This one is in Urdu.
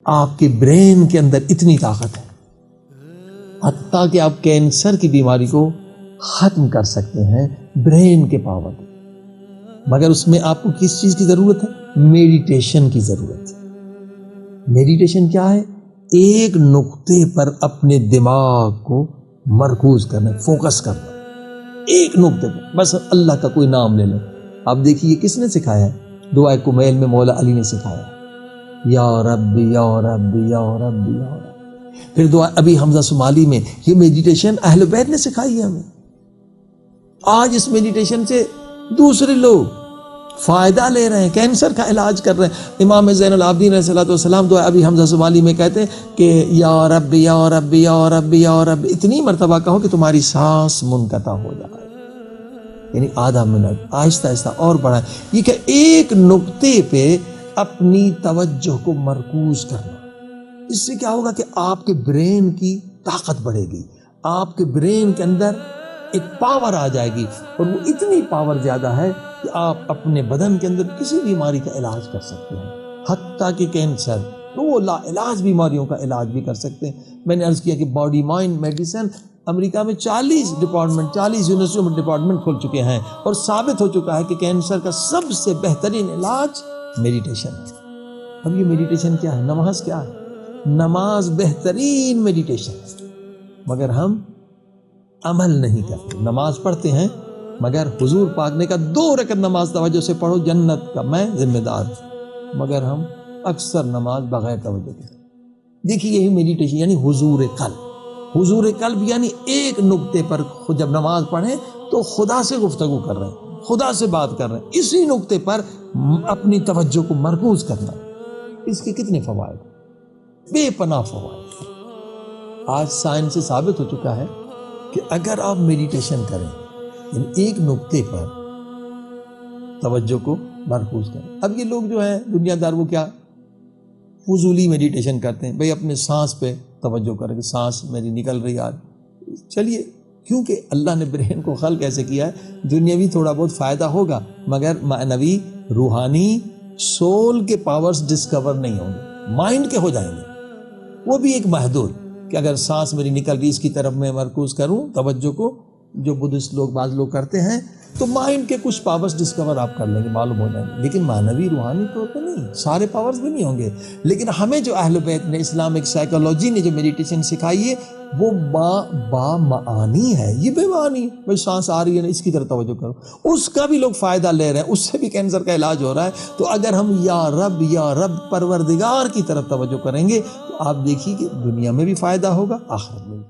آپ کے برین کے اندر اتنی طاقت ہے، حتیٰ کہ آپ کینسر کی بیماری کو ختم کر سکتے ہیں برین کے پاور، مگر اس میں آپ کو کس چیز کی ضرورت ہے؟ میڈیٹیشن کی ضرورت ہے۔ میڈیٹیشن کیا ہے؟ ایک نقطے پر اپنے دماغ کو مرکوز کرنا، فوکس کرنا، ایک نقطے پر بس اللہ کا کوئی نام لے لو۔ آپ دیکھیے کس نے سکھایا ہے؟ دعائے کمیل میں مولا علی نے سکھایا، یا رب یا رب یا رب یا رب۔ پھر دعا ابی حمزہ صومالی میں، یہ میڈیٹیشن اہل بیت نے سکھائی ہے ہمیں۔ آج اس میڈیٹیشن سے دوسرے لوگ فائدہ لے رہے ہیں، کینسر کا علاج کر رہے ہیں۔ امام زین العابدین علیہ الصلوۃ والسلام دعا ابی حمزہ صومالی میں کہتے ہیں کہ یا رب یا رب یا رب یا رب اتنی مرتبہ کہو کہ تمہاری سانس منقطع ہو جائے، یعنی آدھا منٹ آہستہ آہستہ اور بڑھائیں۔ یہ کہ ایک نقطے پہ اپنی توجہ کو مرکوز کرنا، اس سے کیا ہوگا کہ آپ کے برین کی طاقت بڑھے گی، آپ کے برین کے اندر ایک پاور آ جائے گی، اور وہ اتنی پاور زیادہ ہے کہ آپ اپنے بدن کے اندر کسی بیماری کا علاج کر سکتے ہیں، حتیٰ کہ کینسر، وہ لا علاج بیماریوں کا علاج بھی کر سکتے ہیں۔ میں نے عرض کیا کہ باڈی مائنڈ میڈیسن امریکہ میں 40 ڈپارٹمنٹ، 40 یونیورسٹیوں میں ڈپارٹمنٹ کھل چکے ہیں، اور ثابت ہو چکا ہے کہ کینسر کا سب سے بہترین علاج میڈیٹیشن ہے۔ اب یہ میڈیٹیشن کیا ہے؟ نماز کیا ہے؟ نماز بہترین میڈیٹیشن ہے، مگر ہم عمل نہیں کرتے۔ نماز پڑھتے ہیں مگر حضور پاک نے کہا 2 رکعت نماز توجہ سے پڑھو، جنت کا میں ذمہ دار ہوں، مگر ہم اکثر نماز بغیر توجہ کے۔ دیکھیے یہی میڈیٹیشن یعنی حضور قلب۔ حضور قلب یعنی ایک نقطے پر جب نماز پڑھیں تو خدا سے گفتگو کر رہے ہیں، خدا سے بات کر رہے ہیں، اسی نقطے پر اپنی توجہ کو مرکوز کرنا۔ اس کے کتنے فوائد، بے پناہ فوائد۔ آج سائنس سے ثابت ہو چکا ہے کہ اگر آپ میڈیٹیشن کریں، یعنی ایک نقطے پر توجہ کو مرکوز کریں۔ اب یہ لوگ جو ہیں دنیا دار، وہ کیا فضولی میڈیٹیشن کرتے ہیں، بھئی اپنے سانس پہ توجہ کریں کہ سانس میری نکل رہی ہے۔ چلیے، کیونکہ اللہ نے برین کو خلق ایسے کیا ہے، دنیاوی تھوڑا بہت فائدہ ہوگا، مگر معنوی روحانی سول کے پاورز ڈسکور نہیں ہوں گے، مائنڈ کے ہو جائیں گے۔ وہ بھی ایک محدود کہ اگر سانس میری نکل رہی اس کی طرف میں مرکوز کروں توجہ کو، جو بدھسٹ لوگ بعض لوگ کرتے ہیں، تو مائنڈ کے کچھ پاورز ڈسکور آپ کر لیں گے، معلوم ہو جائیں گے، لیکن معنوی روحانی طور پہ نہیں، سارے پاورز بھی نہیں ہوں گے۔ لیکن ہمیں جو اہل بیت نے، اسلامک سائیکالوجی نے جو میڈیٹیشن سکھائی ہے، وہ با معانی ہے۔ یہ بے معنی بھئی سانس آ رہی ہے نا، اس کی طرف توجہ کرو، اس کا بھی لوگ فائدہ لے رہے ہیں، اس سے بھی کینسر کا علاج ہو رہا ہے۔ تو اگر ہم یا رب پروردگار کی طرف توجہ کریں گے تو آپ دیکھیے کہ دنیا میں بھی فائدہ ہوگا، آخرت میں بھی۔